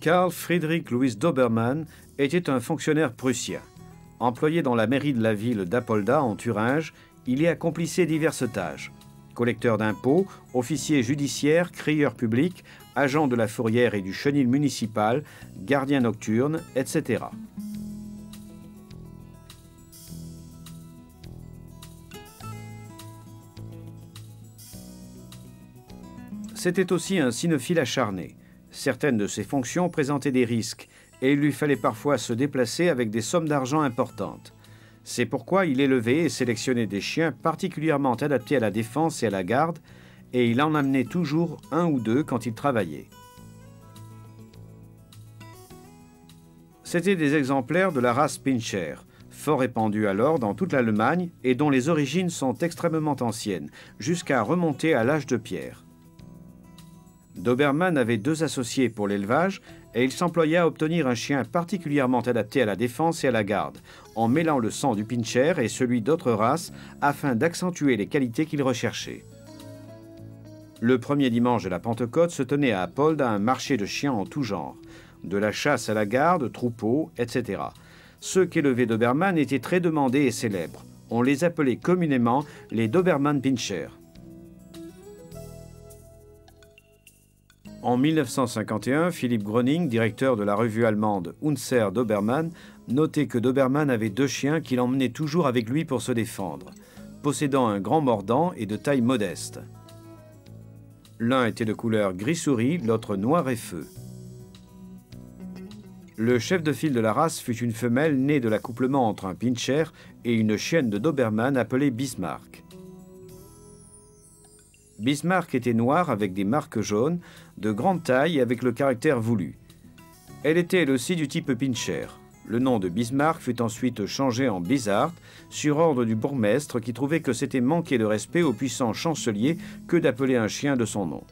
Karl Friedrich Louis Dobermann était un fonctionnaire prussien. Employé dans la mairie de la ville d'Apolda en Thuringe, il y accomplissait diverses tâches. Collecteur d'impôts, officier judiciaire, crieur public, agent de la fourrière et du chenil municipal, gardien nocturne, etc. C'était aussi un cynophile acharné. Certaines de ses fonctions présentaient des risques et il lui fallait parfois se déplacer avec des sommes d'argent importantes. C'est pourquoi il élevait et sélectionnait des chiens particulièrement adaptés à la défense et à la garde, et il en amenait toujours un ou deux quand il travaillait. C'étaient des exemplaires de la race Pinscher, fort répandue alors dans toute l'Allemagne et dont les origines sont extrêmement anciennes, jusqu'à remonter à l'âge de pierre. Dobermann avait deux associés pour l'élevage et il s'employa à obtenir un chien particulièrement adapté à la défense et à la garde, en mêlant le sang du Pinscher et celui d'autres races afin d'accentuer les qualités qu'il recherchait. Le premier dimanche de la Pentecôte se tenait à Apolda un marché de chiens en tout genre, de la chasse à la garde, troupeaux, etc. Ceux qu'élevait Dobermann étaient très demandés et célèbres. On les appelait communément les Dobermann Pinscher. En 1951, Philipp Gröning, directeur de la revue allemande Unser Dobermann, notait que Dobermann avait deux chiens qu'il emmenait toujours avec lui pour se défendre, possédant un grand mordant et de taille modeste. L'un était de couleur gris souris, l'autre noir et feu. Le chef de file de la race fut une femelle née de l'accouplement entre un Pinscher et une chienne de Dobermann appelée Bismarck. Bismarck était noire avec des marques jaunes, de grande taille et avec le caractère voulu. Elle était elle aussi du type Pinscher. Le nom de Bismarck fut ensuite changé en Bizard, sur ordre du bourgmestre qui trouvait que c'était manquer de respect au puissant chancelier que d'appeler un chien de son nom.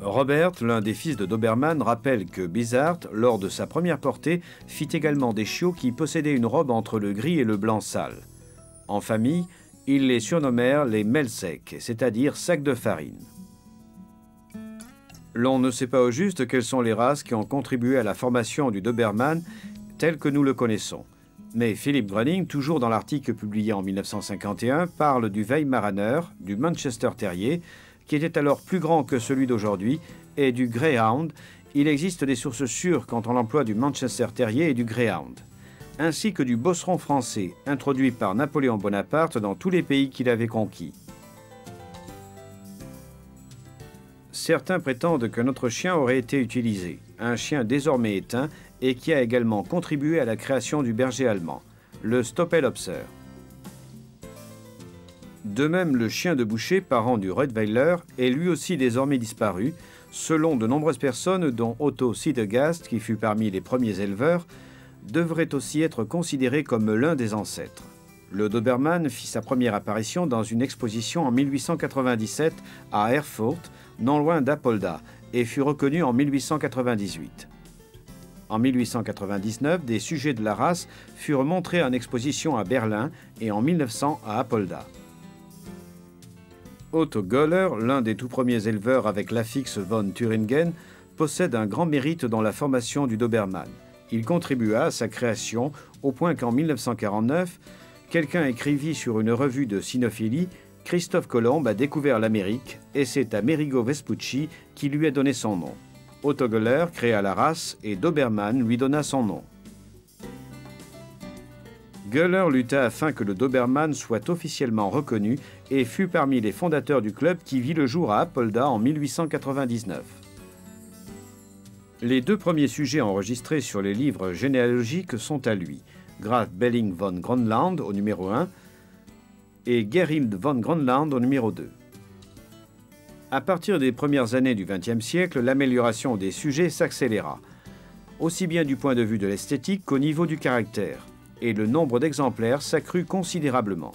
Robert, l'un des fils de Dobermann, rappelle que Bizard, lors de sa première portée, fit également des chiots qui possédaient une robe entre le gris et le blanc sale. En famille, ils les surnommèrent les Melseck, c'est-à-dire sacs de farine. L'on ne sait pas au juste quelles sont les races qui ont contribué à la formation du Dobermann tel que nous le connaissons. Mais Philipp Gröning, toujours dans l'article publié en 1951, parle du Weimaraner, du Manchester Terrier, qui était alors plus grand que celui d'aujourd'hui, et du Greyhound. Il existe des sources sûres quant à l'emploi du Manchester Terrier et du Greyhound, ainsi que du bosseron français, introduit par Napoléon Bonaparte dans tous les pays qu'il avait conquis. Certains prétendent que notre chien aurait été utilisé, un chien désormais éteint et qui a également contribué à la création du berger allemand, le Stoppelhopser. De même, le chien de boucher, parent du Rottweiler, est lui aussi désormais disparu, selon de nombreuses personnes, dont Otto Siedegast, qui fut parmi les premiers éleveurs, devrait aussi être considéré comme l'un des ancêtres. Le Dobermann fit sa première apparition dans une exposition en 1897 à Erfurt, non loin d'Apolda, et fut reconnu en 1898. En 1899, des sujets de la race furent montrés en exposition à Berlin et en 1900 à Apolda. Otto Göller, l'un des tout premiers éleveurs avec l'Affix von Thüringen, possède un grand mérite dans la formation du Dobermann. Il contribua à sa création au point qu'en 1949, quelqu'un écrivit sur une revue de cynophilie « Christophe Colomb a découvert l'Amérique et c'est Amerigo Vespucci qui lui a donné son nom ». Otto Göller créa la race et Dobermann lui donna son nom. Göller lutta afin que le Dobermann soit officiellement reconnu et fut parmi les fondateurs du club qui vit le jour à Apolda en 1899. Les deux premiers sujets enregistrés sur les livres généalogiques sont à lui, Graf Belling von Grönland au numéro 1 et Gerild von Grönland au numéro 2. À partir des premières années du XXe siècle, l'amélioration des sujets s'accéléra, aussi bien du point de vue de l'esthétique qu'au niveau du caractère, et le nombre d'exemplaires s'accrut considérablement.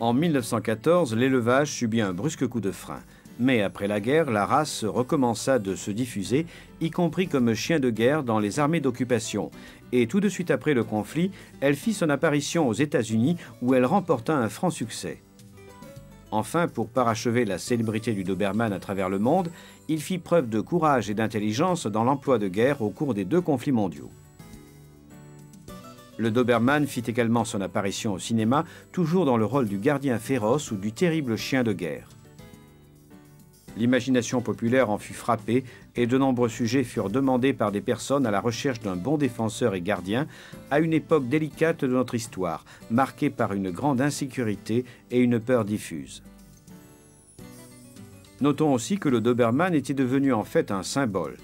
En 1914, l'élevage subit un brusque coup de frein, mais après la guerre, la race recommença de se diffuser, y compris comme chien de guerre dans les armées d'occupation, et tout de suite après le conflit, elle fit son apparition aux États-Unis où elle remporta un franc succès. Enfin, pour parachever la célébrité du Doberman à travers le monde, il fit preuve de courage et d'intelligence dans l'emploi de guerre au cours des 2 conflits mondiaux. Le Doberman fit également son apparition au cinéma, toujours dans le rôle du gardien féroce ou du terrible chien de guerre. L'imagination populaire en fut frappée et de nombreux sujets furent demandés par des personnes à la recherche d'un bon défenseur et gardien à une époque délicate de notre histoire, marquée par une grande insécurité et une peur diffuse. Notons aussi que le Doberman était devenu en fait un symbole,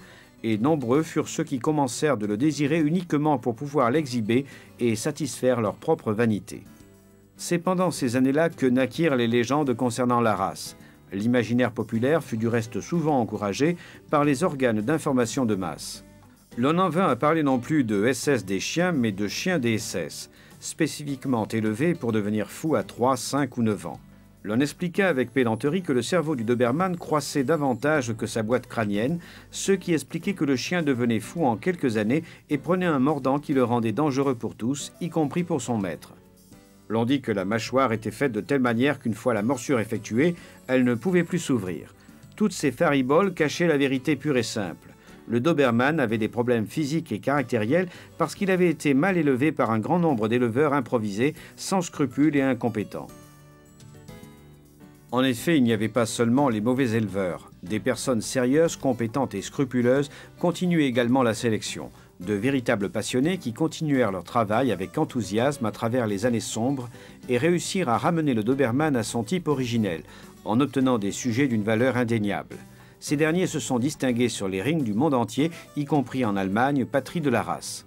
et nombreux furent ceux qui commencèrent de le désirer uniquement pour pouvoir l'exhiber et satisfaire leur propre vanité. C'est pendant ces années-là que naquirent les légendes concernant la race. L'imaginaire populaire fut du reste souvent encouragé par les organes d'information de masse. L'on en vint à parler non plus de SS des chiens, mais de chiens des SS, spécifiquement élevés pour devenir fous à 3, 5 ou 9 ans. L'on expliqua avec pédanterie que le cerveau du Doberman croissait davantage que sa boîte crânienne, ce qui expliquait que le chien devenait fou en quelques années et prenait un mordant qui le rendait dangereux pour tous, y compris pour son maître. L'on dit que la mâchoire était faite de telle manière qu'une fois la morsure effectuée, elle ne pouvait plus s'ouvrir. Toutes ces fariboles cachaient la vérité pure et simple. Le Doberman avait des problèmes physiques et caractériels parce qu'il avait été mal élevé par un grand nombre d'éleveurs improvisés, sans scrupules et incompétents. En effet, il n'y avait pas seulement les mauvais éleveurs. Des personnes sérieuses, compétentes et scrupuleuses continuaient également la sélection. De véritables passionnés qui continuèrent leur travail avec enthousiasme à travers les années sombres et réussirent à ramener le Doberman à son type originel, en obtenant des sujets d'une valeur indéniable. Ces derniers se sont distingués sur les rings du monde entier, y compris en Allemagne, patrie de la race.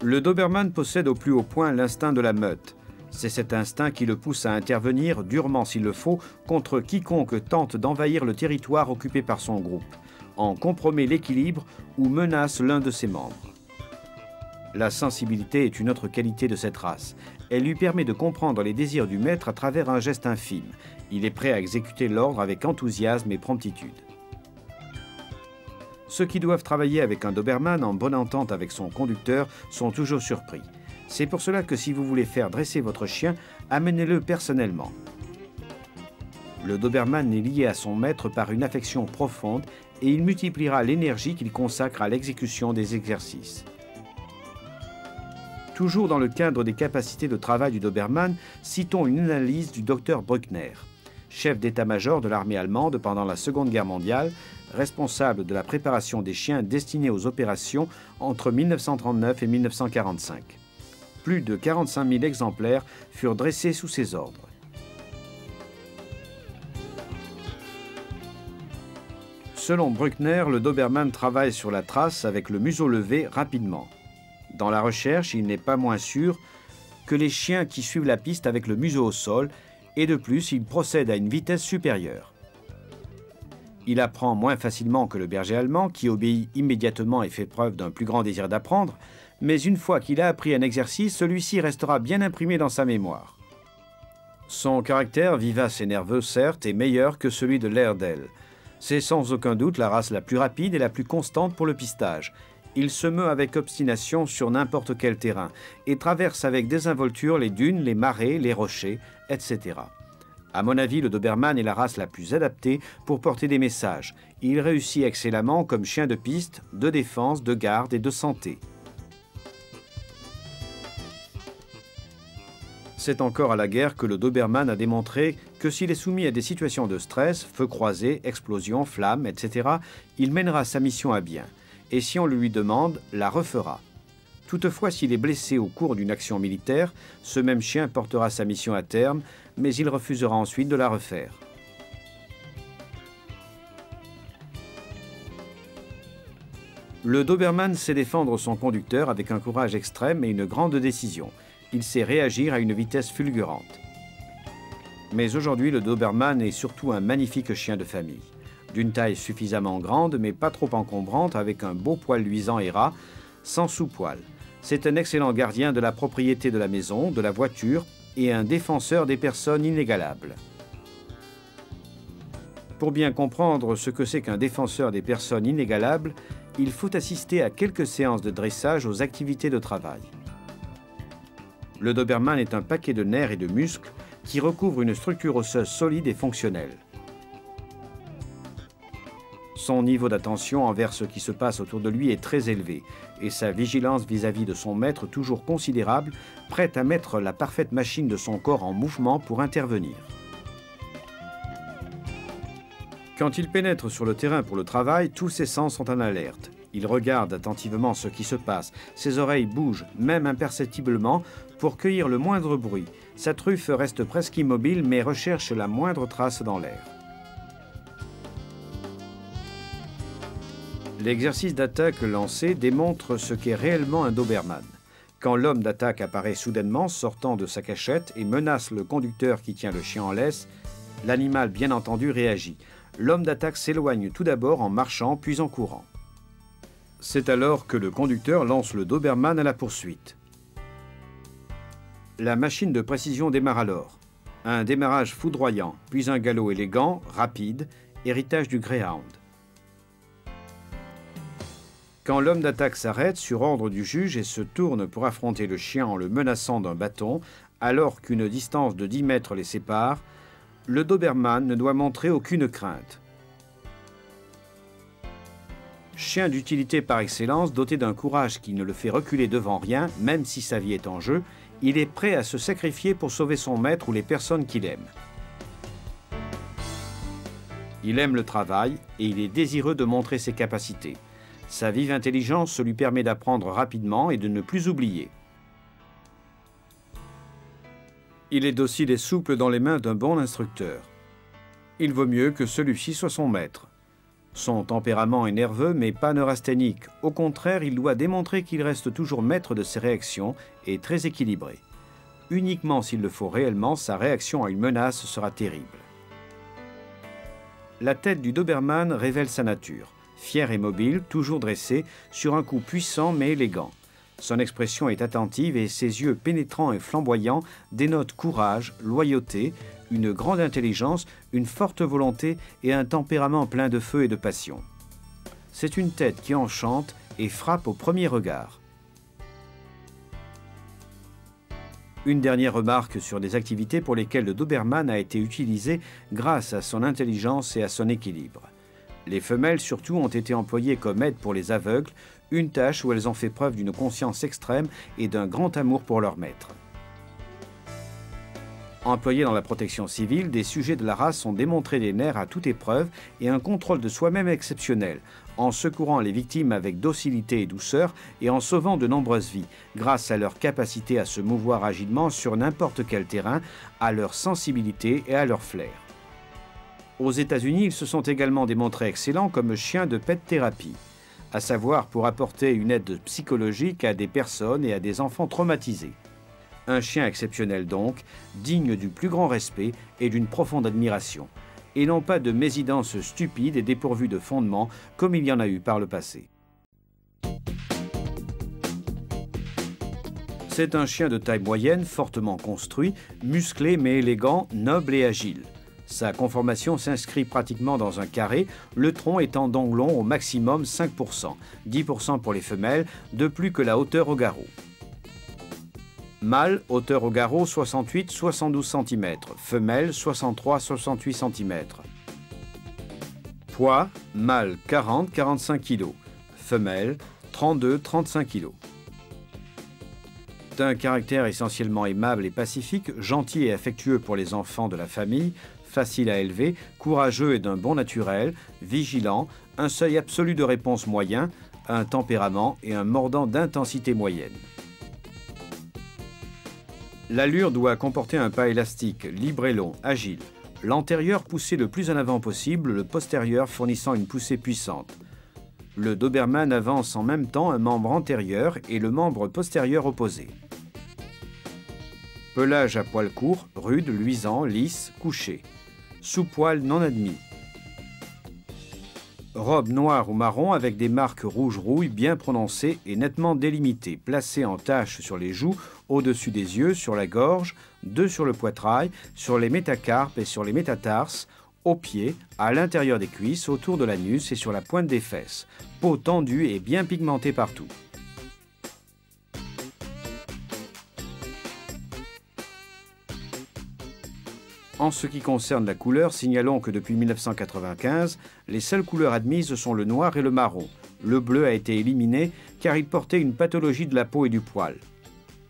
Le Doberman possède au plus haut point l'instinct de la meute. C'est cet instinct qui le pousse à intervenir, durement s'il le faut, contre quiconque tente d'envahir le territoire occupé par son groupe, en compromet l'équilibre ou menace l'un de ses membres. La sensibilité est une autre qualité de cette race. Elle lui permet de comprendre les désirs du maître à travers un geste infime. Il est prêt à exécuter l'ordre avec enthousiasme et promptitude. Ceux qui doivent travailler avec un Doberman en bonne entente avec son conducteur sont toujours surpris. C'est pour cela que si vous voulez faire dresser votre chien, amenez-le personnellement. Le Doberman est lié à son maître par une affection profonde et il multipliera l'énergie qu'il consacre à l'exécution des exercices. Toujours dans le cadre des capacités de travail du Doberman, citons une analyse du docteur Bruckner, chef d'état-major de l'armée allemande pendant la Seconde Guerre mondiale, responsable de la préparation des chiens destinés aux opérations entre 1939 et 1945. Plus de 45 000 exemplaires furent dressés sous ses ordres. Selon Bruckner, le Doberman travaille sur la trace avec le museau levé rapidement. Dans la recherche, il n'est pas moins sûr que les chiens qui suivent la piste avec le museau au sol, et de plus, il procède à une vitesse supérieure. Il apprend moins facilement que le berger allemand, qui obéit immédiatement et fait preuve d'un plus grand désir d'apprendre, mais une fois qu'il a appris un exercice, celui-ci restera bien imprimé dans sa mémoire. Son caractère, vivace et nerveux certes, est meilleur que celui de l'Airedale. C'est sans aucun doute la race la plus rapide et la plus constante pour le pistage. Il se meut avec obstination sur n'importe quel terrain et traverse avec désinvolture les dunes, les marais, les rochers, etc. À mon avis, le Doberman est la race la plus adaptée pour porter des messages. Il réussit excellemment comme chien de piste, de défense, de garde et de santé. C'est encore à la guerre que le Doberman a démontré que s'il est soumis à des situations de stress, feux croisés, explosions, flammes, etc., il mènera sa mission à bien. Et si on le lui demande, la refera. Toutefois, s'il est blessé au cours d'une action militaire, ce même chien portera sa mission à terme, mais il refusera ensuite de la refaire. Le Doberman sait défendre son conducteur avec un courage extrême et une grande décision. Il sait réagir à une vitesse fulgurante. Mais aujourd'hui, le Doberman est surtout un magnifique chien de famille. D'une taille suffisamment grande, mais pas trop encombrante, avec un beau poil luisant et ras, sans sous-poil. C'est un excellent gardien de la propriété de la maison, de la voiture, et un défenseur des personnes inégalable. Pour bien comprendre ce que c'est qu'un défenseur des personnes inégalables, il faut assister à quelques séances de dressage aux activités de travail. Le Doberman est un paquet de nerfs et de muscles qui recouvre une structure osseuse solide et fonctionnelle. Son niveau d'attention envers ce qui se passe autour de lui est très élevé et sa vigilance vis-à-vis de son maître toujours considérable, prête à mettre la parfaite machine de son corps en mouvement pour intervenir. Quand il pénètre sur le terrain pour le travail, tous ses sens sont en alerte. Il regarde attentivement ce qui se passe, ses oreilles bougent, même imperceptiblement, pour cueillir le moindre bruit. Sa truffe reste presque immobile mais recherche la moindre trace dans l'air. L'exercice d'attaque lancé démontre ce qu'est réellement un Doberman. Quand l'homme d'attaque apparaît soudainement, sortant de sa cachette et menace le conducteur qui tient le chien en laisse, l'animal bien entendu réagit. L'homme d'attaque s'éloigne tout d'abord en marchant puis en courant. C'est alors que le conducteur lance le Doberman à la poursuite. La machine de précision démarre alors. Un démarrage foudroyant, puis un galop élégant, rapide, héritage du Greyhound. Quand l'homme d'attaque s'arrête sur ordre du juge et se tourne pour affronter le chien en le menaçant d'un bâton, alors qu'une distance de 10 mètres les sépare, le Doberman ne doit montrer aucune crainte. Chien d'utilité par excellence, doté d'un courage qui ne le fait reculer devant rien, même si sa vie est en jeu, il est prêt à se sacrifier pour sauver son maître ou les personnes qu'il aime. Il aime le travail et il est désireux de montrer ses capacités. Sa vive intelligence lui permet d'apprendre rapidement et de ne plus oublier. Il est docile et souple dans les mains d'un bon instructeur. Il vaut mieux que celui-ci soit son maître. Son tempérament est nerveux mais pas neurasthénique. Au contraire, il doit démontrer qu'il reste toujours maître de ses réactions et très équilibré. Uniquement s'il le faut réellement, sa réaction à une menace sera terrible. La tête du Doberman révèle sa nature. Fier et mobile, toujours dressé, sur un cou puissant mais élégant. Son expression est attentive et ses yeux pénétrants et flamboyants dénotent courage, loyauté, une grande intelligence, une forte volonté et un tempérament plein de feu et de passion. C'est une tête qui enchante et frappe au premier regard. Une dernière remarque sur des activités pour lesquelles le Doberman a été utilisé grâce à son intelligence et à son équilibre. Les femelles surtout ont été employées comme aide pour les aveugles, une tâche où elles ont fait preuve d'une conscience extrême et d'un grand amour pour leur maître. Employés dans la protection civile, des sujets de la race ont démontré des nerfs à toute épreuve et un contrôle de soi-même exceptionnel, en secourant les victimes avec docilité et douceur et en sauvant de nombreuses vies, grâce à leur capacité à se mouvoir agilement sur n'importe quel terrain, à leur sensibilité et à leur flair. Aux États-Unis, ils se sont également démontrés excellents comme chiens de pet thérapie, à savoir pour apporter une aide psychologique à des personnes et à des enfants traumatisés. Un chien exceptionnel donc, digne du plus grand respect et d'une profonde admiration, et non pas de mésidance stupide et dépourvue de fondement comme il y en a eu par le passé. C'est un chien de taille moyenne, fortement construit, musclé mais élégant, noble et agile. Sa conformation s'inscrit pratiquement dans un carré, le tronc étant donc long au maximum 5%, 10% pour les femelles, de plus que la hauteur au garrot. Mâle, hauteur au garrot 68-72 cm, femelle 63-68 cm. Poids, mâle 40-45 kg, femelle 32-35 kg. D'un caractère essentiellement aimable et pacifique, gentil et affectueux pour les enfants de la famille, facile à élever, courageux et d'un bon naturel, vigilant, un seuil absolu de réponse moyen, un tempérament et un mordant d'intensité moyenne. L'allure doit comporter un pas élastique, libre et long, agile. L'antérieur poussé le plus en avant possible, le postérieur fournissant une poussée puissante. Le Doberman avance en même temps un membre antérieur et le membre postérieur opposé. Pelage à poil court, rude, luisant, lisse, couché. Sous-poil non admis. Robe noire ou marron avec des marques rouge-rouille bien prononcées et nettement délimitées, placées en taches sur les joues, au-dessus des yeux, sur la gorge, 2 sur le poitrail, sur les métacarpes et sur les métatarses, aux pieds, à l'intérieur des cuisses, autour de l'anus et sur la pointe des fesses. Peau tendue et bien pigmentée partout. En ce qui concerne la couleur, signalons que depuis 1995, les seules couleurs admises sont le noir et le marron. Le bleu a été éliminé car il portait une pathologie de la peau et du poil.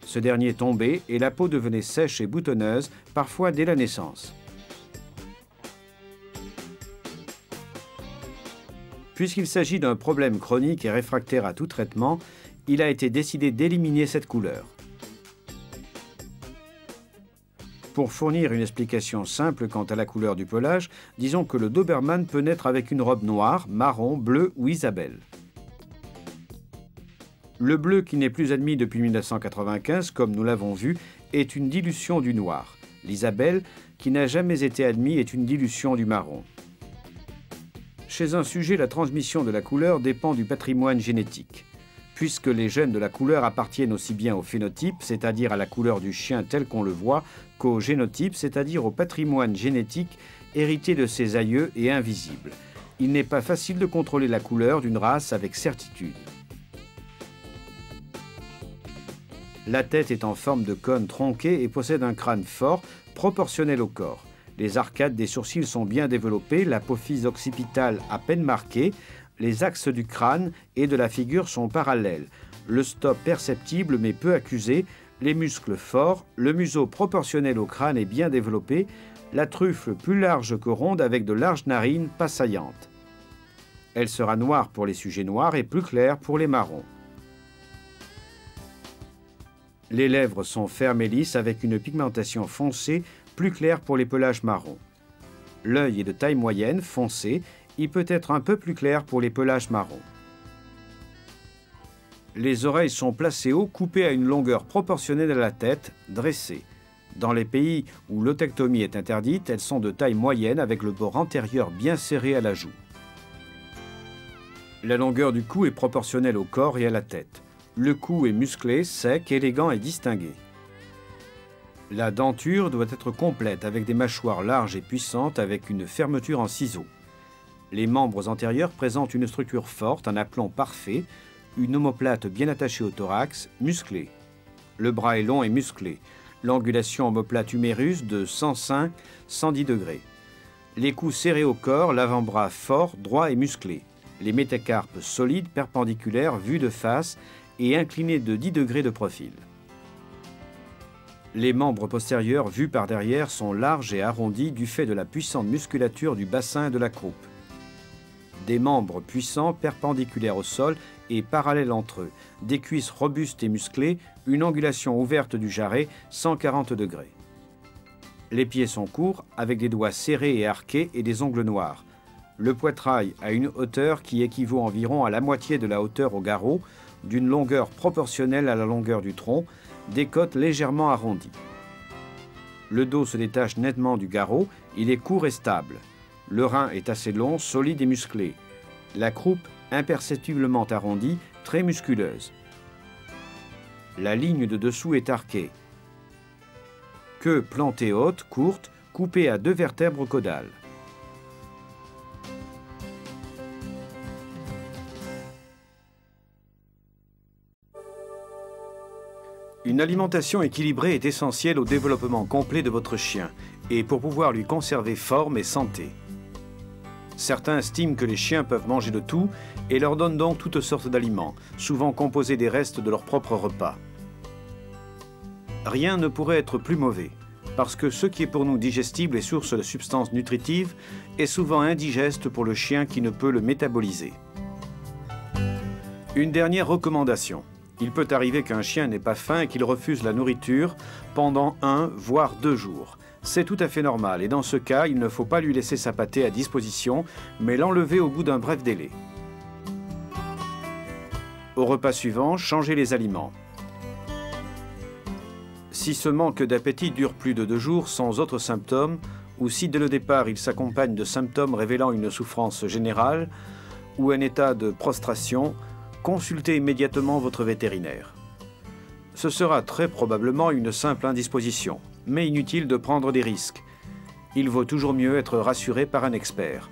Ce dernier tombait et la peau devenait sèche et boutonneuse, parfois dès la naissance. Puisqu'il s'agit d'un problème chronique et réfractaire à tout traitement, il a été décidé d'éliminer cette couleur. Pour fournir une explication simple quant à la couleur du pelage, disons que le Doberman peut naître avec une robe noire, marron, bleu ou Isabelle. Le bleu, qui n'est plus admis depuis 1995, comme nous l'avons vu, est une dilution du noir. L'Isabelle, qui n'a jamais été admis, est une dilution du marron. Chez un sujet, la transmission de la couleur dépend du patrimoine génétique. Puisque les gènes de la couleur appartiennent aussi bien au phénotype, c'est-à-dire à la couleur du chien tel qu'on le voit, qu'au génotype, c'est-à-dire au patrimoine génétique hérité de ses aïeux et invisible. Il n'est pas facile de contrôler la couleur d'une race avec certitude. La tête est en forme de cône tronqué et possède un crâne fort, proportionnel au corps. Les arcades des sourcils sont bien développées, l'apophyse occipitale à peine marquée, les axes du crâne et de la figure sont parallèles. Le stop perceptible mais peu accusé, les muscles forts, le museau proportionnel au crâne est bien développé, la truffe plus large que ronde avec de larges narines pas saillantes. Elle sera noire pour les sujets noirs et plus claire pour les marrons. Les lèvres sont fermes et lisses avec une pigmentation foncée, plus claire pour les pelages marrons. L'œil est de taille moyenne, foncé, il peut être un peu plus clair pour les pelages marrons. Les oreilles sont placées haut, coupées à une longueur proportionnelle à la tête, dressées. Dans les pays où l'otectomie est interdite, elles sont de taille moyenne avec le bord antérieur bien serré à la joue. La longueur du cou est proportionnelle au corps et à la tête. Le cou est musclé, sec, élégant et distingué. La denture doit être complète avec des mâchoires larges et puissantes avec une fermeture en ciseaux. Les membres antérieurs présentent une structure forte, un aplomb parfait, une omoplate bien attachée au thorax, musclée. Le bras est long et musclé. L'angulation omoplate humérus de 105-110 degrés. Les coups serrés au corps, l'avant-bras fort, droit et musclé. Les métacarpes solides, perpendiculaires, vus de face et inclinés de 10 degrés de profil. Les membres postérieurs vus par derrière sont larges et arrondis du fait de la puissante musculature du bassin et de la croupe. Des membres puissants, perpendiculaires au sol et parallèles entre eux, des cuisses robustes et musclées, une angulation ouverte du jarret, 140 degrés. Les pieds sont courts, avec des doigts serrés et arqués et des ongles noirs. Le poitrail a une hauteur qui équivaut environ à la moitié de la hauteur au garrot, d'une longueur proportionnelle à la longueur du tronc, des côtes légèrement arrondies. Le dos se détache nettement du garrot, il est court et stable. Le rein est assez long, solide et musclé. La croupe imperceptiblement arrondie, très musculeuse. La ligne de dessous est arquée. Queue plantée haute, courte, coupée à 2 vertèbres caudales. Une alimentation équilibrée est essentielle au développement complet de votre chien et pour pouvoir lui conserver forme et santé. Certains estiment que les chiens peuvent manger de tout et leur donnent donc toutes sortes d'aliments, souvent composés des restes de leur propre repas. Rien ne pourrait être plus mauvais, parce que ce qui est pour nous digestible et source de substances nutritives est souvent indigeste pour le chien qui ne peut le métaboliser. Une dernière recommandation. Il peut arriver qu'un chien n'ait pas faim et qu'il refuse la nourriture pendant 1 voire 2 jours. C'est tout à fait normal et dans ce cas, il ne faut pas lui laisser sa pâtée à disposition, mais l'enlever au bout d'un bref délai. Au repas suivant, changez les aliments. Si ce manque d'appétit dure plus de 2 jours sans autres symptômes, ou si dès le départ il s'accompagne de symptômes révélant une souffrance générale ou un état de prostration, consultez immédiatement votre vétérinaire. Ce sera très probablement une simple indisposition, mais inutile de prendre des risques. Il vaut toujours mieux être rassuré par un expert.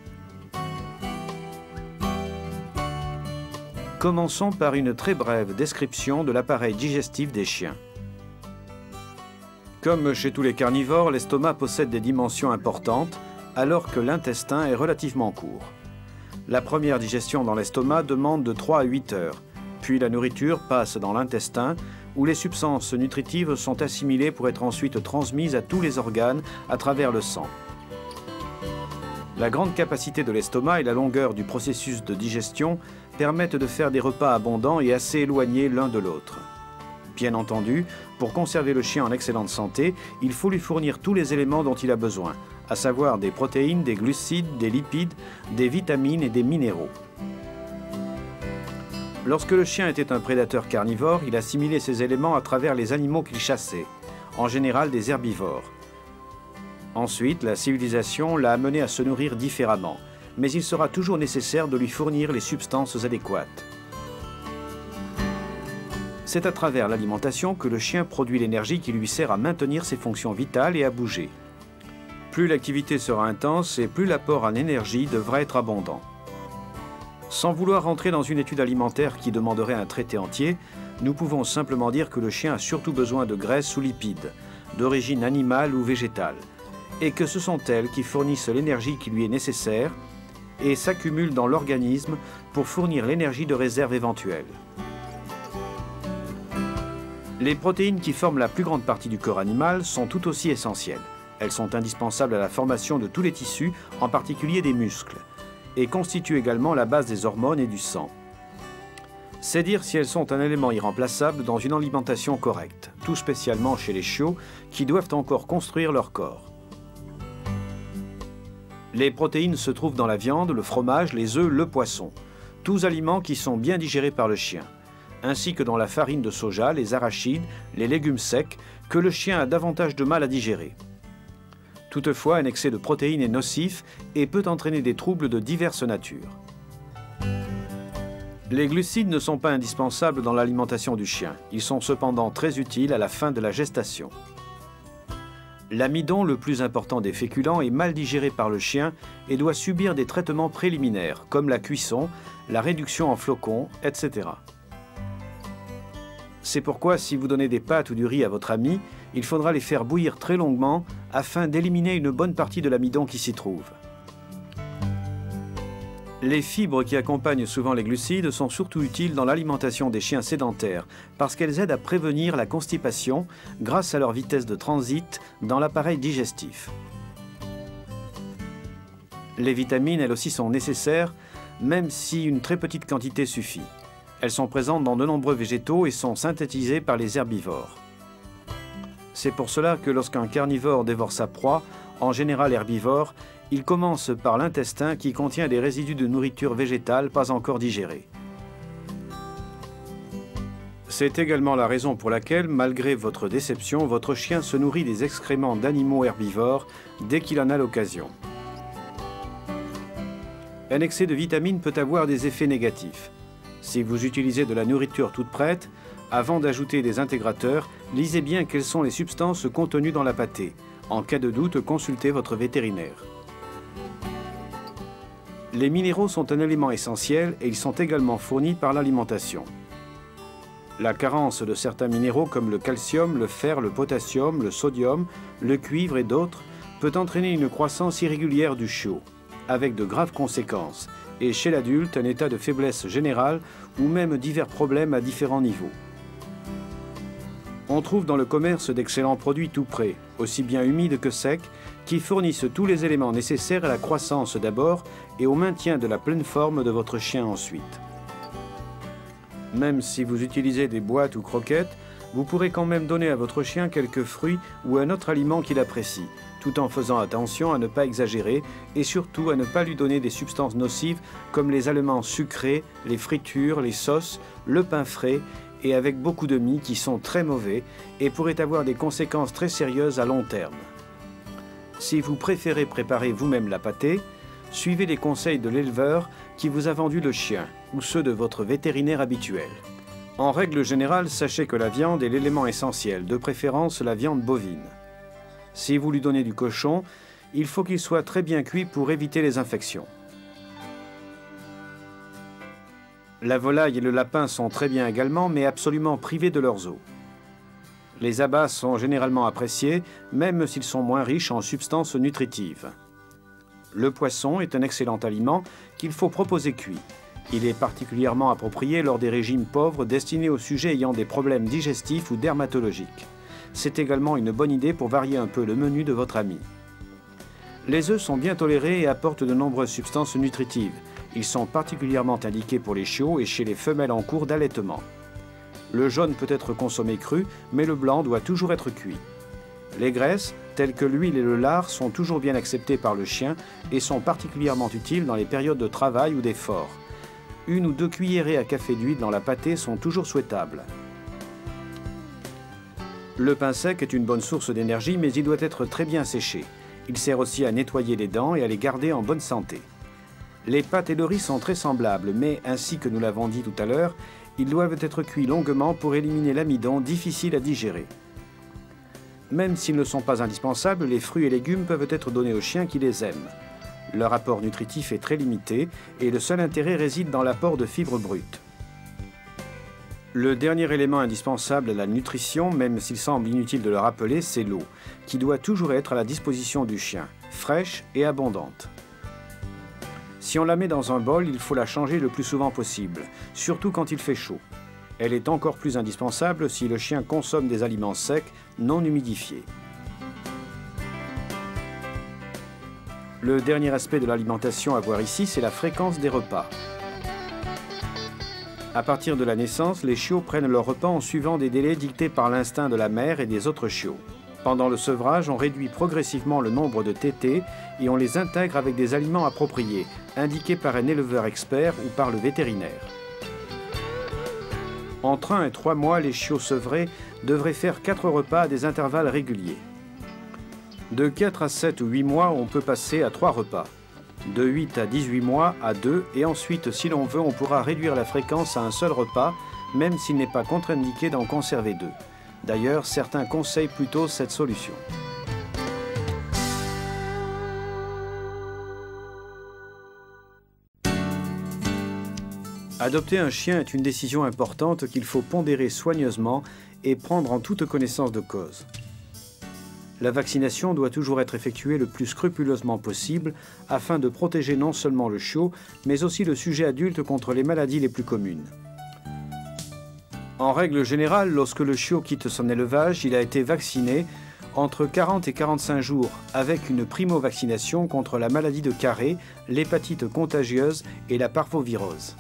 Commençons par une très brève description de l'appareil digestif des chiens. Comme chez tous les carnivores, l'estomac possède des dimensions importantes, alors que l'intestin est relativement court. La première digestion dans l'estomac demande de 3 à 8 heures, puis la nourriture passe dans l'intestin, où les substances nutritives sont assimilées pour être ensuite transmises à tous les organes à travers le sang. La grande capacité de l'estomac et la longueur du processus de digestion permettent de faire des repas abondants et assez éloignés l'un de l'autre. Bien entendu, pour conserver le chien en excellente santé, il faut lui fournir tous les éléments dont il a besoin, à savoir des protéines, des glucides, des lipides, des vitamines et des minéraux. Lorsque le chien était un prédateur carnivore, il assimilait ces éléments à travers les animaux qu'il chassait, en général des herbivores. Ensuite, la civilisation l'a amené à se nourrir différemment, mais il sera toujours nécessaire de lui fournir les substances adéquates. C'est à travers l'alimentation que le chien produit l'énergie qui lui sert à maintenir ses fonctions vitales et à bouger. Plus l'activité sera intense et plus l'apport en énergie devra être abondant. Sans vouloir rentrer dans une étude alimentaire qui demanderait un traité entier, nous pouvons simplement dire que le chien a surtout besoin de graisses ou lipides, d'origine animale ou végétale, et que ce sont elles qui fournissent l'énergie qui lui est nécessaire et s'accumulent dans l'organisme pour fournir l'énergie de réserve éventuelle. Les protéines qui forment la plus grande partie du corps animal sont tout aussi essentielles. Elles sont indispensables à la formation de tous les tissus, en particulier des muscles, et constituent également la base des hormones et du sang. C'est dire si elles sont un élément irremplaçable dans une alimentation correcte, tout spécialement chez les chiots qui doivent encore construire leur corps. Les protéines se trouvent dans la viande, le fromage, les œufs, le poisson, tous aliments qui sont bien digérés par le chien, ainsi que dans la farine de soja, les arachides, les légumes secs, que le chien a davantage de mal à digérer. Toutefois, un excès de protéines est nocif et peut entraîner des troubles de diverses natures. Les glucides ne sont pas indispensables dans l'alimentation du chien. Ils sont cependant très utiles à la fin de la gestation. L'amidon, le plus important des féculents, est mal digéré par le chien et doit subir des traitements préliminaires, comme la cuisson, la réduction en flocons, etc. C'est pourquoi, si vous donnez des pâtes ou du riz à votre ami, il faudra les faire bouillir très longuement afin d'éliminer une bonne partie de l'amidon qui s'y trouve. Les fibres qui accompagnent souvent les glucides sont surtout utiles dans l'alimentation des chiens sédentaires parce qu'elles aident à prévenir la constipation grâce à leur vitesse de transit dans l'appareil digestif. Les vitamines, elles aussi, sont nécessaires, même si une très petite quantité suffit. Elles sont présentes dans de nombreux végétaux et sont synthétisées par les herbivores. C'est pour cela que lorsqu'un carnivore dévore sa proie, en général herbivore, il commence par l'intestin qui contient des résidus de nourriture végétale pas encore digérés. C'est également la raison pour laquelle, malgré votre déception, votre chien se nourrit des excréments d'animaux herbivores dès qu'il en a l'occasion. Un excès de vitamines peut avoir des effets négatifs. Si vous utilisez de la nourriture toute prête, avant d'ajouter des intégrateurs, lisez bien quelles sont les substances contenues dans la pâtée. En cas de doute, consultez votre vétérinaire. Les minéraux sont un élément essentiel et ils sont également fournis par l'alimentation. La carence de certains minéraux comme le calcium, le fer, le potassium, le sodium, le cuivre et d'autres peut entraîner une croissance irrégulière du chiot, avec de graves conséquences, et chez l'adulte un état de faiblesse générale ou même divers problèmes à différents niveaux. On trouve dans le commerce d'excellents produits tout prêts, aussi bien humides que secs, qui fournissent tous les éléments nécessaires à la croissance d'abord et au maintien de la pleine forme de votre chien ensuite. Même si vous utilisez des boîtes ou croquettes, vous pourrez quand même donner à votre chien quelques fruits ou un autre aliment qu'il apprécie, tout en faisant attention à ne pas exagérer et surtout à ne pas lui donner des substances nocives comme les aliments sucrés, les fritures, les sauces, le pain frais et avec beaucoup de mie qui sont très mauvais et pourraient avoir des conséquences très sérieuses à long terme. Si vous préférez préparer vous-même la pâtée, suivez les conseils de l'éleveur qui vous a vendu le chien ou ceux de votre vétérinaire habituel. En règle générale, sachez que la viande est l'élément essentiel, de préférence la viande bovine. Si vous lui donnez du cochon, Il faut qu'il soit très bien cuit pour éviter les infections. La volaille et le lapin sont très bien également, mais absolument privés de leurs os. Les abats sont généralement appréciés, même s'ils sont moins riches en substances nutritives. Le poisson est un excellent aliment qu'il faut proposer cuit. Il est particulièrement approprié lors des régimes pauvres destinés aux sujets ayant des problèmes digestifs ou dermatologiques. C'est également une bonne idée pour varier un peu le menu de votre ami. Les œufs sont bien tolérés et apportent de nombreuses substances nutritives. Ils sont particulièrement indiqués pour les chiots et chez les femelles en cours d'allaitement. Le jaune peut être consommé cru, mais le blanc doit toujours être cuit. Les graisses, telles que l'huile et le lard, sont toujours bien acceptées par le chien et sont particulièrement utiles dans les périodes de travail ou d'effort. 1 ou 2 cuillerées à café d'huile dans la pâtée sont toujours souhaitables. Le pain sec est une bonne source d'énergie, mais il doit être très bien séché. Il sert aussi à nettoyer les dents et à les garder en bonne santé. Les pâtes et le riz sont très semblables, mais ainsi que nous l'avons dit tout à l'heure, ils doivent être cuits longuement pour éliminer l'amidon difficile à digérer. Même s'ils ne sont pas indispensables, les fruits et légumes peuvent être donnés aux chiens qui les aiment. Leur apport nutritif est très limité et le seul intérêt réside dans l'apport de fibres brutes. Le dernier élément indispensable à la nutrition, même s'il semble inutile de le rappeler, c'est l'eau, qui doit toujours être à la disposition du chien, fraîche et abondante. Si on la met dans un bol, il faut la changer le plus souvent possible, surtout quand il fait chaud. Elle est encore plus indispensable si le chien consomme des aliments secs, non humidifiés. Le dernier aspect de l'alimentation à voir ici, c'est la fréquence des repas. À partir de la naissance, les chiots prennent leur repas en suivant des délais dictés par l'instinct de la mère et des autres chiots. Pendant le sevrage, on réduit progressivement le nombre de tétées et on les intègre avec des aliments appropriés, indiqués par un éleveur expert ou par le vétérinaire. Entre 1 et 3 mois, les chiots sevrés devraient faire 4 repas à des intervalles réguliers. De 4 à 7 ou 8 mois, on peut passer à 3 repas. De 8 à 18 mois à 2 et ensuite, si l'on veut, on pourra réduire la fréquence à un seul repas, même s'il n'est pas contre-indiqué d'en conserver 2. D'ailleurs, certains conseillent plutôt cette solution. Adopter un chien est une décision importante qu'il faut pondérer soigneusement et prendre en toute connaissance de cause. La vaccination doit toujours être effectuée le plus scrupuleusement possible afin de protéger non seulement le chiot, mais aussi le sujet adulte contre les maladies les plus communes. En règle générale, lorsque le chiot quitte son élevage, il a été vacciné entre 40 et 45 jours avec une primo-vaccination contre la maladie de Carré, l'hépatite contagieuse et la parvovirose.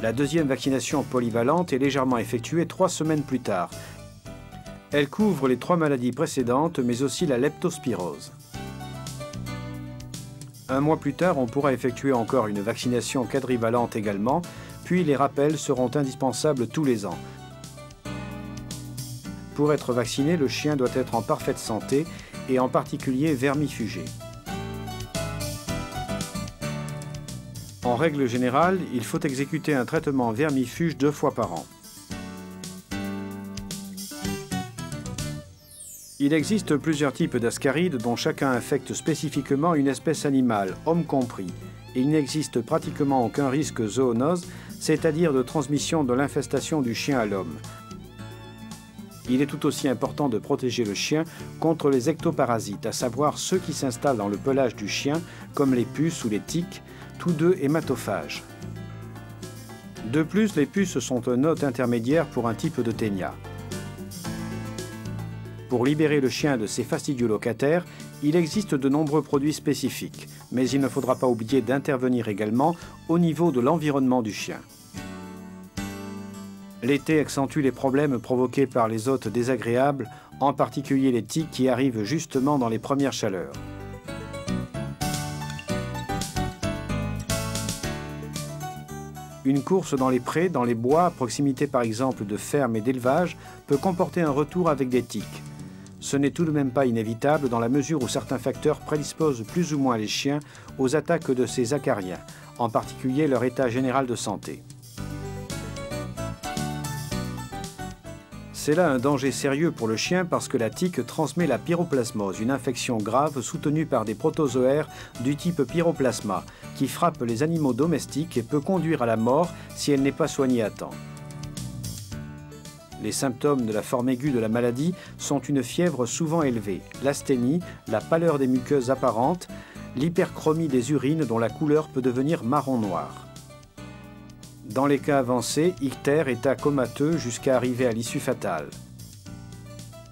La deuxième vaccination polyvalente est légèrement effectuée 3 semaines plus tard. Elle couvre les 3 maladies précédentes, mais aussi la leptospirose. 1 mois plus tard, on pourra effectuer encore une vaccination quadrivalente également, puis les rappels seront indispensables tous les ans. Pour être vacciné, le chien doit être en parfaite santé et en particulier vermifugé. En règle générale, il faut exécuter un traitement vermifuge 2 fois par an. Il existe plusieurs types d'ascarides dont chacun infecte spécifiquement une espèce animale, homme compris, et il n'existe pratiquement aucun risque zoonose, c'est-à-dire de transmission de l'infestation du chien à l'homme. Il est tout aussi important de protéger le chien contre les ectoparasites, à savoir ceux qui s'installent dans le pelage du chien, comme les puces ou les tiques, tous deux hématophages. De plus, les puces sont un hôte intermédiaire pour un type de ténia. Pour libérer le chien de ses fastidieux locataires, il existe de nombreux produits spécifiques, mais il ne faudra pas oublier d'intervenir également au niveau de l'environnement du chien. L'été accentue les problèmes provoqués par les hôtes désagréables, en particulier les tiques qui arrivent justement dans les premières chaleurs. Une course dans les prés, dans les bois, à proximité par exemple de fermes et d'élevages, peut comporter un retour avec des tiques. Ce n'est tout de même pas inévitable dans la mesure où certains facteurs prédisposent plus ou moins les chiens aux attaques de ces acariens, en particulier leur état général de santé. C'est là un danger sérieux pour le chien parce que la tique transmet la pyroplasmose, une infection grave soutenue par des protozoaires du type pyroplasma, qui frappe les animaux domestiques et peut conduire à la mort si elle n'est pas soignée à temps. Les symptômes de la forme aiguë de la maladie sont une fièvre souvent élevée, l'asthénie, la pâleur des muqueuses apparentes, l'hyperchromie des urines dont la couleur peut devenir marron-noir. Dans les cas avancés, ictère, état comateux jusqu'à arriver à l'issue fatale.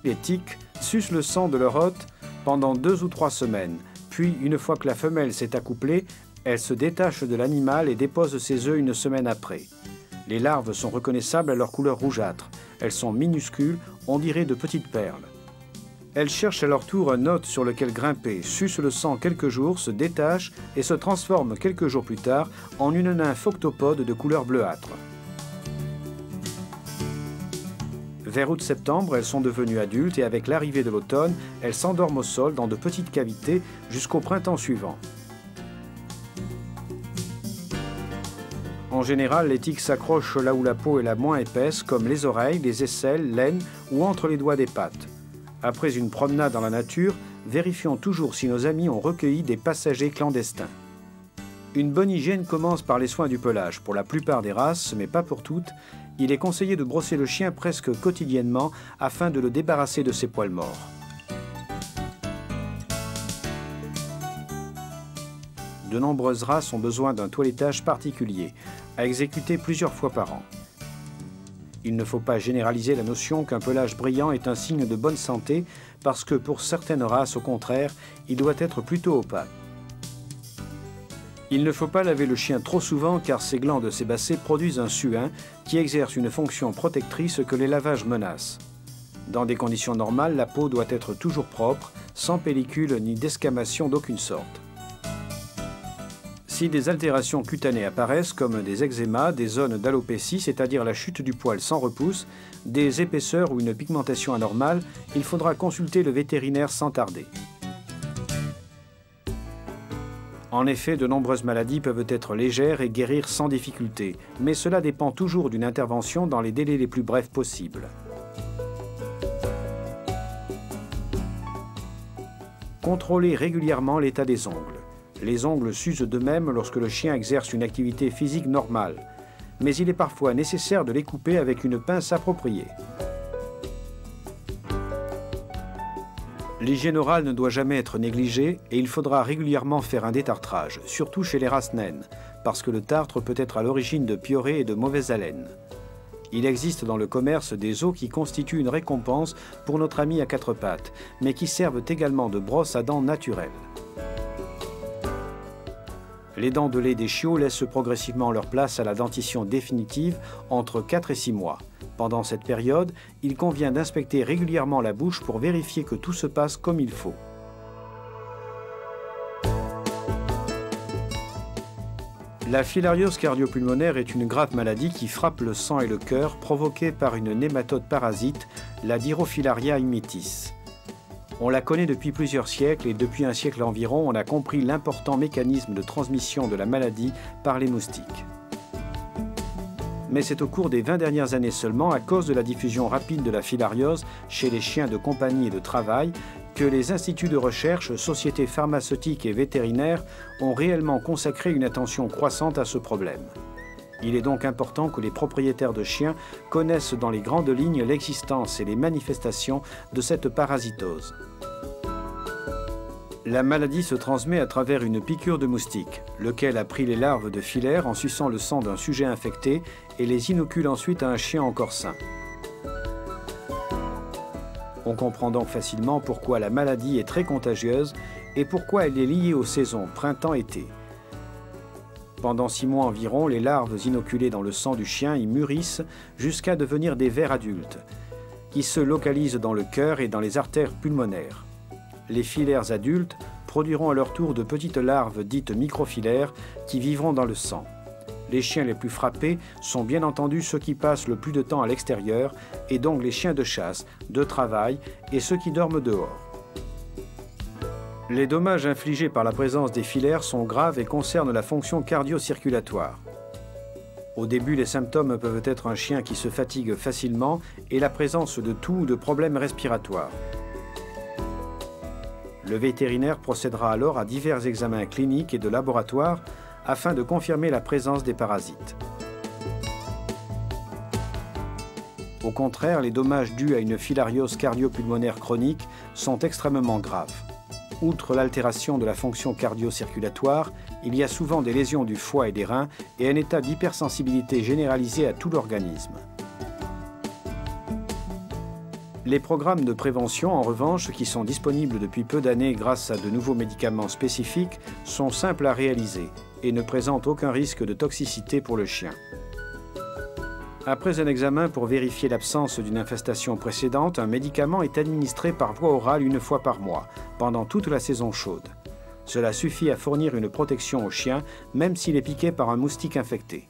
Les tiques sucent le sang de leur hôte pendant 2 ou 3 semaines, puis une fois que la femelle s'est accouplée, elle se détache de l'animal et dépose ses œufs une semaine après. Les larves sont reconnaissables à leur couleur rougeâtre. Elles sont minuscules, on dirait de petites perles. Elles cherchent à leur tour un hôte sur lequel grimper, sucent le sang quelques jours, se détachent et se transforment quelques jours plus tard en une nymphe octopode de couleur bleuâtre. Vers août-septembre, elles sont devenues adultes et avec l'arrivée de l'automne, elles s'endorment au sol dans de petites cavités jusqu'au printemps suivant. En général, les tiques s'accrochent là où la peau est la moins épaisse, comme les oreilles, les aisselles, l'aine ou entre les doigts des pattes. Après une promenade dans la nature, vérifions toujours si nos amis ont recueilli des passagers clandestins. Une bonne hygiène commence par les soins du pelage. Pour la plupart des races, mais pas pour toutes, il est conseillé de brosser le chien presque quotidiennement afin de le débarrasser de ses poils morts. De nombreuses races ont besoin d'un toilettage particulier, à exécuter plusieurs fois par an. Il ne faut pas généraliser la notion qu'un pelage brillant est un signe de bonne santé, parce que pour certaines races, au contraire, il doit être plutôt opaque. Il ne faut pas laver le chien trop souvent car ses glandes sébacées produisent un suin qui exerce une fonction protectrice que les lavages menacent. Dans des conditions normales, la peau doit être toujours propre, sans pellicule ni desquamation d'aucune sorte. Si des altérations cutanées apparaissent, comme des eczémas, des zones d'alopécie, c'est-à-dire la chute du poil sans repousse, des épaisseurs ou une pigmentation anormale, il faudra consulter le vétérinaire sans tarder. En effet, de nombreuses maladies peuvent être légères et guérir sans difficulté, mais cela dépend toujours d'une intervention dans les délais les plus brefs possibles. Contrôlez régulièrement l'état des ongles. Les ongles s'usent d'eux-mêmes lorsque le chien exerce une activité physique normale, mais il est parfois nécessaire de les couper avec une pince appropriée. L'hygiène orale ne doit jamais être négligée et il faudra régulièrement faire un détartrage, surtout chez les races naines, parce que le tartre peut être à l'origine de piorés et de mauvaise haleine. Il existe dans le commerce des os qui constituent une récompense pour notre ami à 4 pattes, mais qui servent également de brosse à dents naturelles. Les dents de lait des chiots laissent progressivement leur place à la dentition définitive entre 4 et 6 mois. Pendant cette période, il convient d'inspecter régulièrement la bouche pour vérifier que tout se passe comme il faut. La filariose cardiopulmonaire est une grave maladie qui frappe le sang et le cœur provoquée par une nématode parasite, la Dirofilaria immitis. On la connaît depuis plusieurs siècles et depuis un siècle environ, on a compris l'important mécanisme de transmission de la maladie par les moustiques. Mais c'est au cours des 20 dernières années seulement, à cause de la diffusion rapide de la filariose chez les chiens de compagnie et de travail, que les instituts de recherche, sociétés pharmaceutiques et vétérinaires ont réellement consacré une attention croissante à ce problème. Il est donc important que les propriétaires de chiens connaissent dans les grandes lignes l'existence et les manifestations de cette parasitose. La maladie se transmet à travers une piqûre de moustique, lequel a pris les larves de filaire en suçant le sang d'un sujet infecté et les inocule ensuite à un chien encore sain. On comprend donc facilement pourquoi la maladie est très contagieuse et pourquoi elle est liée aux saisons printemps-été. Pendant 6 mois environ, les larves inoculées dans le sang du chien y mûrissent jusqu'à devenir des vers adultes, qui se localisent dans le cœur et dans les artères pulmonaires. Les filaires adultes produiront à leur tour de petites larves dites microfilaires qui vivront dans le sang. Les chiens les plus frappés sont bien entendu ceux qui passent le plus de temps à l'extérieur, et donc les chiens de chasse, de travail et ceux qui dorment dehors. Les dommages infligés par la présence des filaires sont graves et concernent la fonction cardio-circulatoire. Au début, les symptômes peuvent être un chien qui se fatigue facilement et la présence de toux ou de problèmes respiratoires. Le vétérinaire procédera alors à divers examens cliniques et de laboratoire afin de confirmer la présence des parasites. Au contraire, les dommages dus à une filariose cardio-pulmonaire chronique sont extrêmement graves. Outre l'altération de la fonction cardio-circulatoire, il y a souvent des lésions du foie et des reins et un état d'hypersensibilité généralisé à tout l'organisme. Les programmes de prévention, en revanche, qui sont disponibles depuis peu d'années grâce à de nouveaux médicaments spécifiques, sont simples à réaliser et ne présentent aucun risque de toxicité pour le chien. Après un examen pour vérifier l'absence d'une infestation précédente, un médicament est administré par voie orale une fois par mois, pendant toute la saison chaude. Cela suffit à fournir une protection au chien, même s'il est piqué par un moustique infecté.